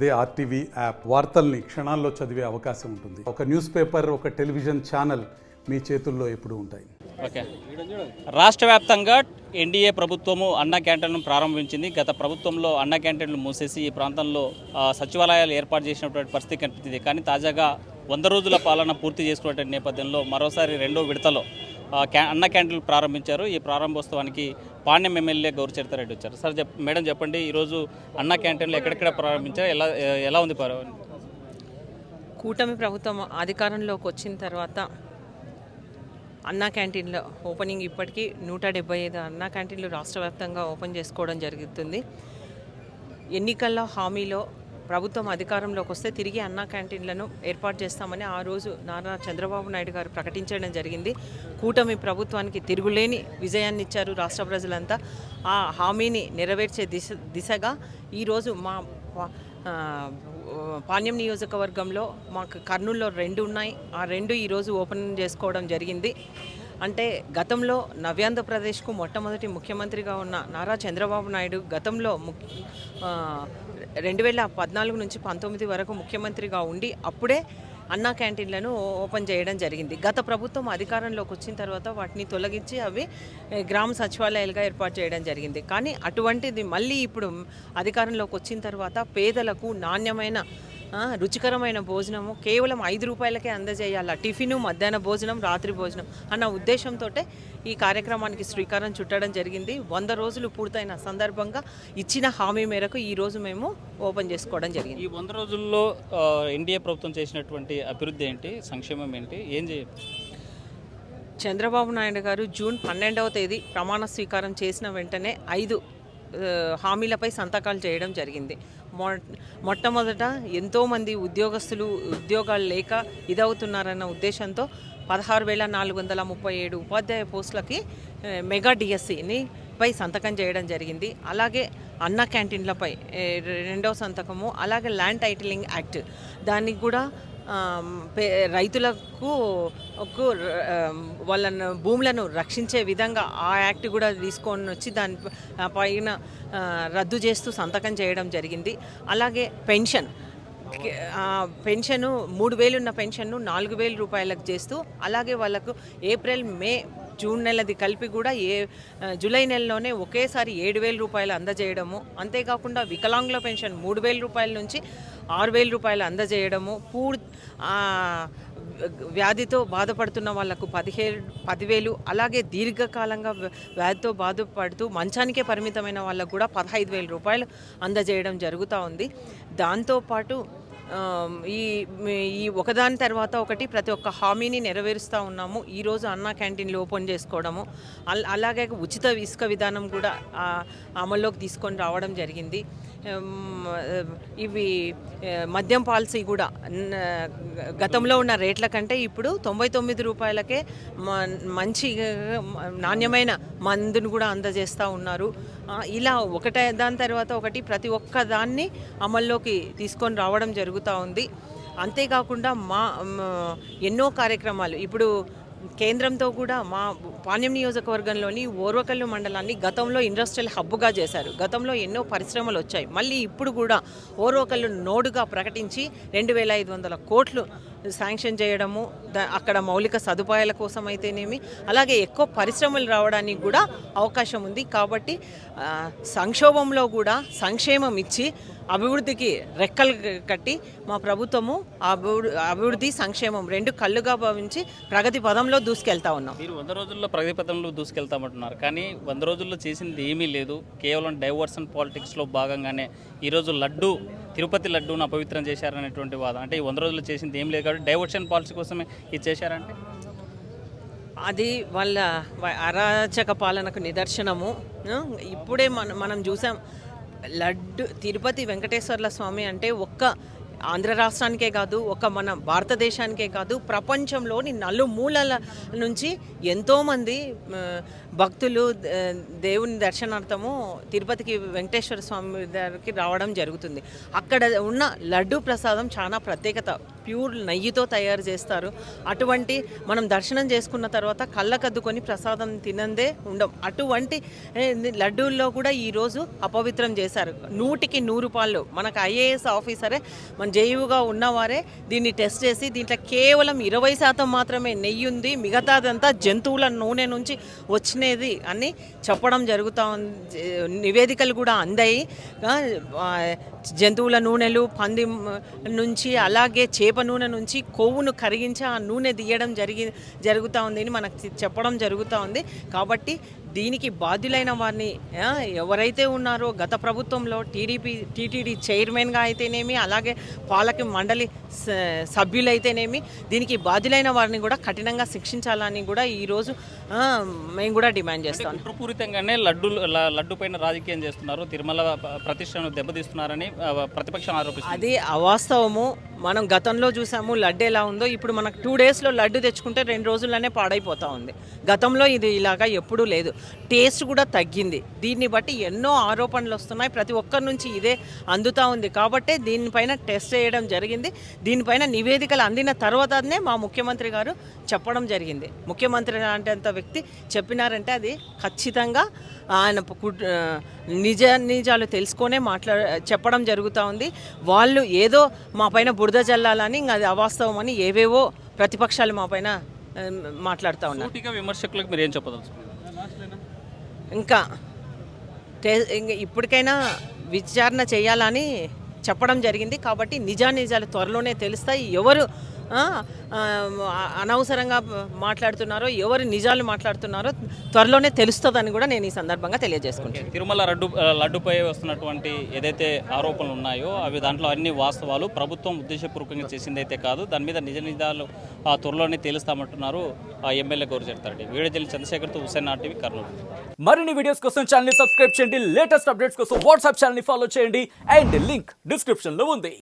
అదే RTV app వార్తల్ని క్షణాల్లో చదివే అవకాశం ఉంటుంది. ఒక న్యూస్ పేపర్, ఒక టెలివిజన్ ఛానల్ మీ చేతుల్లో ఎప్పుడూ ఉంటాయి. ఓకే, రాష్ట్ర వ్యాప్తంగా ఎన్డీఏ ప్రభుత్వము అన్న క్యాంటీన్లను ప్రారంభించింది. గత ప్రభుత్వంలో అన్న క్యాంటీన్లు మూసేసి ఈ ప్రాంతంలో సచివాలయాలు ఏర్పాటు చేసినటువంటి పరిస్థితి కనిపించింది. కానీ తాజాగా 100 రోజుల పాలన పూర్తి చేసుకున్నటువంటి నేపథ్యంలో మరోసారి రెండో విడతలో అన్న క్యాంటీన్లు ప్రారంభించారు. ఈ ప్రారంభోత్సవానికి పాణ్యం ఎమ్మెల్యే గౌరిచరిత రెడ్డి వచ్చారు. సార్ మేడం చెప్పండి, ఈరోజు అన్న క్యాంటీన్లు ఎక్కడెక్కడ ప్రారంభించారు, ఎలా ఉంది? కూటమి ప్రభుత్వం అధికారంలోకి వచ్చిన తర్వాత అన్నా క్యాంటీన్ల ఓపెనింగ్ ఇప్పటికీ 175 అన్నా క్యాంటీన్లు రాష్ట్ర వ్యాప్తంగా ఓపెన్ చేసుకోవడం జరుగుతుంది. ఎన్నికల్లో హామీలో ప్రభుత్వం అధికారంలోకి వస్తే తిరిగి అన్నా క్యాంటీన్లను ఏర్పాటు చేస్తామని ఆ రోజు నారా చంద్రబాబు నాయుడు గారు ప్రకటించడం జరిగింది. కూటమి ప్రభుత్వానికి తిరుగులేని విజయాన్ని ఇచ్చారు రాష్ట్ర ప్రజలంతా. ఆ హామీని నెరవేర్చే దిశగా ఈరోజు మా పాణ్యం నియోజకవర్గంలో మాకు కర్నూలులో 2 ఉన్నాయి. ఆ 2 ఈరోజు ఓపెన్ చేసుకోవడం జరిగింది. అంటే గతంలో నవ్యాంధ్రప్రదేశ్కు మొట్టమొదటి ముఖ్యమంత్రిగా ఉన్న నారా చంద్రబాబు నాయుడు గతంలో 2014 నుంచి 19 వరకు ముఖ్యమంత్రిగా ఉండి అప్పుడే అన్నా క్యాంటీన్లను ఓపెన్ చేయడం జరిగింది. గత ప్రభుత్వం అధికారంలోకి వచ్చిన తర్వాత వాటిని తొలగించి అవి గ్రామ సచివాలయాలుగా ఏర్పాటు చేయడం జరిగింది. కానీ అటువంటిది మళ్ళీ ఇప్పుడు అధికారంలోకి వచ్చిన తర్వాత పేదలకు నాణ్యమైన రుచికరమైన భోజనము కేవలం 5 రూపాయలకే అందజేయాల, టిఫిను, మధ్యాహ్న భోజనం, రాత్రి భోజనం అన్న ఉద్దేశంతో ఈ కార్యక్రమానికి శ్రీకారం చుట్టడం జరిగింది. 100 రోజులు పూర్తయిన సందర్భంగా ఇచ్చిన హామీ మేరకు ఈరోజు మేము ఓపెన్ చేసుకోవడం జరిగింది. ఈ 100 రోజుల్లో ఎన్డీఏ ప్రభుత్వం చేసినటువంటి అభివృద్ధి ఏంటి, సంక్షేమం ఏంటి, ఏం చేయాలి? చంద్రబాబు నాయుడు గారు జూన్ 12వ తేదీ ప్రమాణ స్వీకారం చేసిన వెంటనే 5 హామీలపై సంతకాలు చేయడం జరిగింది. మొట్టమొదట ఎంతోమంది ఉద్యోగస్తులు ఉద్యోగాలు లేక ఇదవుతున్నారన్న ఉద్దేశంతో 16,437 ఉపాధ్యాయ పోస్టులకి మెగా డిఎస్సిని పై సంతకం చేయడం జరిగింది. అలాగే అన్న క్యాంటీన్లపై 2వ సంతకము, అలాగే ల్యాండ్ టైటిలింగ్ యాక్ట్ దానికి కూడా రైతులకు వాళ్ళ భూములను రక్షించే విధంగా ఆ యాక్ట్ కూడా తీసుకొని వచ్చి దాని పైన రద్దు చేస్తూ సంతకం చేయడం జరిగింది. అలాగే పెన్షను 3,000 ఉన్న పెన్షన్ను 4,000 రూపాయలకు చేస్తూ, అలాగే వాళ్ళకు ఏప్రిల్, మే, జూన్ నెలది కలిపి కూడా జూలై నెలలోనే ఒకేసారి 7,000 రూపాయలు అందజేయడము. అంతేకాకుండా వికలాంగుల పెన్షన్ 3,000 రూపాయల నుంచి 6,000 రూపాయలు అందజేయడము. వ్యాధితో బాధపడుతున్న వాళ్లకు 10,000, అలాగే దీర్ఘకాలంగా వ్యాధితో బాధపడుతూ మంచానికే పరిమితమైన వాళ్ళకు కూడా 15,000 రూపాయలు అందజేయడం జరుగుతూ ఉంది. దాంతోపాటు ఈ ఒకదాని తర్వాత ఒకటి ప్రతి ఒక్క హామీని నెరవేరుస్తూ ఉన్నాము. ఈరోజు అన్నా క్యాంటీన్లు ఓపెన్ చేసుకోవడము, అలాగే ఉచిత ఇసుక విధానం కూడా అమల్లోకి తీసుకొని రావడం జరిగింది. ఇవి మద్యం పాలసీ కూడా గతంలో ఉన్న రేట్ల కంటే ఇప్పుడు 99 రూపాయలకే మంచి నాణ్యమైన మందును కూడా అందజేస్తూ ఉన్నారు. ఇలా దాని తర్వాత ఒకటి ప్రతి ఒక్క దాన్ని అమల్లోకి తీసుకొని రావడం జరుగుతూ ఉంది. అంతేకాకుండా ఎన్నో కార్యక్రమాలు ఇప్పుడు కేంద్రంతో కూడా మా పాణ్యం నియోజకవర్గంలోని ఓర్వకల్లు మండలాన్ని గతంలో ఇండస్ట్రియల్ హబ్గా చేశారు. గతంలో ఎన్నో పరిశ్రమలు వచ్చాయి. మళ్ళీ ఇప్పుడు కూడా ఓర్వకల్లు నోడుగా ప్రకటించి 2,500 కోట్లు శాంక్షన్ చేయడము, అక్కడ మౌలిక సదుపాయాల కోసం అయితేనేమి, అలాగే ఎక్కువ పరిశ్రమలు రావడానికి కూడా అవకాశం ఉంది. కాబట్టి సంక్షోభంలో కూడా సంక్షేమం ఇచ్చి అభివృద్ధికి రెక్కలు కట్టి మా ప్రభుత్వము అభివృద్ధి, సంక్షేమం 2 కళ్ళుగా భావించి ప్రగతి పదంలో దూసుకెళ్తా ఉన్నాం. మీరు 100 రోజుల్లో ప్రగతి పదంలో దూసుకెళ్తామంటున్నారు, కానీ 100 రోజుల్లో చేసింది ఏమీ లేదు. కేవలం డైవర్షన్ పాలిటిక్స్లో భాగంగానే ఈరోజు తిరుపతి లడ్డూను అపవిత్రం చేశారనేటువంటి వాదం. అంటే ఈ 100 రోజుల్లో చేసింది ఏం లేదు కాబట్టి డైవర్షన్ పాలసీ కోసమే ఇది చేశారంటే అది వాళ్ళ అరాచక పాలనకు నిదర్శనము. ఇప్పుడే మనం చూసాం, తిరుపతి వెంకటేశ్వర్ల స్వామి అంటే ఒక్క ఆంధ్ర రాష్ట్రానికే కాదు, మన భారతదేశానికే కాదు, ప్రపంచంలోని నలుమూలల నుంచి ఎంతోమంది భక్తులు దేవుని దర్శనార్థము తిరుపతికి వెంకటేశ్వర స్వామి దగ్గరికి రావడం జరుగుతుంది. అక్కడ ఉన్న లడ్డు ప్రసాదం చాలా ప్రత్యేకత ప్యూర్ నెయ్యితో తయారు చేస్తారు. అటువంటి మనం దర్శనం చేసుకున్న తర్వాత కళ్ళకద్దుకొని ప్రసాదం తినందే ఉండం. అటువంటి లడ్డూల్లో కూడా ఈరోజు అపవిత్రం చేశారు. 100కి 100 పాళ్ళు. మనకు ఐఏఎస్ ఆఫీసరే మన జేయుగా ఉన్నవారే దీన్ని టెస్ట్ చేసి దీంట్లో కేవలం 20% మాత్రమే నెయ్యి ఉంది, మిగతాదంతా జంతువుల నూనె నుంచి వచ్చినది అని చెప్పడం జరుగుతూ ఉంది. నివేదికలు కూడా అందాయి. జంతువుల నూనెలు, పంది నుంచి అలాగే చేప నూనె నుంచి కొవ్వును కరిగించి ఆ నూనె తీయడం జరుగుతూ ఉంది అని మనకు చెప్పడం జరుగుతూ ఉంది. కాబట్టి దీనికి బాధ్యులైన వారిని ఎవరైతే ఉన్నారో గత ప్రభుత్వంలో టీటీడీ చైర్మన్గా అయితేనేమి, అలాగే పాలక మండలి సభ్యులైతేనేమి దీనికి బాధ్యులైన వారిని కూడా కఠినంగా శిక్షించాలని కూడా ఈరోజు మేము కూడా డిమాండ్ చేస్తాం. కుట్రపూరితంగానే లడ్డు పైన రాజకీయం చేస్తున్నారు, తిరుమల ప్రతిష్టను దెబ్బతీస్తున్నారని ప్రతిపక్షం ఆరోపిస్తుంది. అది అవాస్తవము. మనం గతంలో చూసాము లడ్డు ఎలా ఉందో. ఇప్పుడు మనకు 2 డేస్లో లడ్డు తెచ్చుకుంటే 2 రోజుల్లోనే పాడైపోతూ ఉంది. గతంలో ఇది ఇలాగా ఎప్పుడూ లేదు. టేస్ట్ కూడా తగ్గింది. దీన్ని బట్టి ఎన్నో ఆరోపణలు వస్తున్నాయి. ప్రతి ఒక్కరి నుంచి ఇదే అందుతూ ఉంది. కాబట్టి దీనిపైన టెస్ట్ చేయడం జరిగింది. దీనిపైన నివేదికలు అందిన తర్వాతనే మా ముఖ్యమంత్రి గారు చెప్పడం జరిగింది. ముఖ్యమంత్రి లాంటి వ్యక్తి చెప్పినారంటే అది ఖచ్చితంగా ఆయన నిజాలు తెలుసుకొనే చెప్పడం జరుగుతూ ఉంది. వాళ్ళు ఏదో మా పైన బురద జల్లాలని, ఇంకా అది అవాస్తవం అని ఏవేవో ప్రతిపక్షాలు మా పైన మాట్లాడుతూ ఉన్నారు. విమర్శకులకు మీరు ఏం చెప్పదలుచుకున్నారు? ఇంకా ఇప్పటికైనా విచారణ చేయాలని చెప్పడం జరిగింది. కాబట్టి నిజాలు త్వరలోనే తెలుస్తాయి. ఎవరు అనవసరంగా మాట్లాడుతున్నారో, ఎవరు నిజాలు మాట్లాడుతున్నారో త్వరలోనే తెలుస్తుందని కూడా నేను ఈ సందర్భంగా తెలియజేసుకుంటాను. తిరుమల లడ్డుపై వస్తున్నటువంటి ఏదైతే ఆరోపణలు ఉన్నాయో అవి దాంట్లో అన్ని వాస్తవాలు, ప్రభుత్వం ఉద్దేశపూర్వకంగా చేసిందైతే కాదు. దాని మీద నిజాలు త్వరలోనే తెలుస్తామంటున్నారు ఎమ్మెల్యే గౌరచెడతారెడ్డి. వీడియో జర్నలిస్ట్ చంద్రశేఖర్తో హుస్సేన్ ఆర్టీవీ, కర్నూలు. మరిన్ని వీడియోస్ కోసం ఛానల్ ని సబ్స్క్రైబ్ చేయండి. లేటెస్ట్ అప్డేట్స్ కోసం వాట్సాప్ ఛానల్ ని ఫాలో చేయండి. అండ్ లింక్ డిస్క్రిప్షన్ లో ఉంది.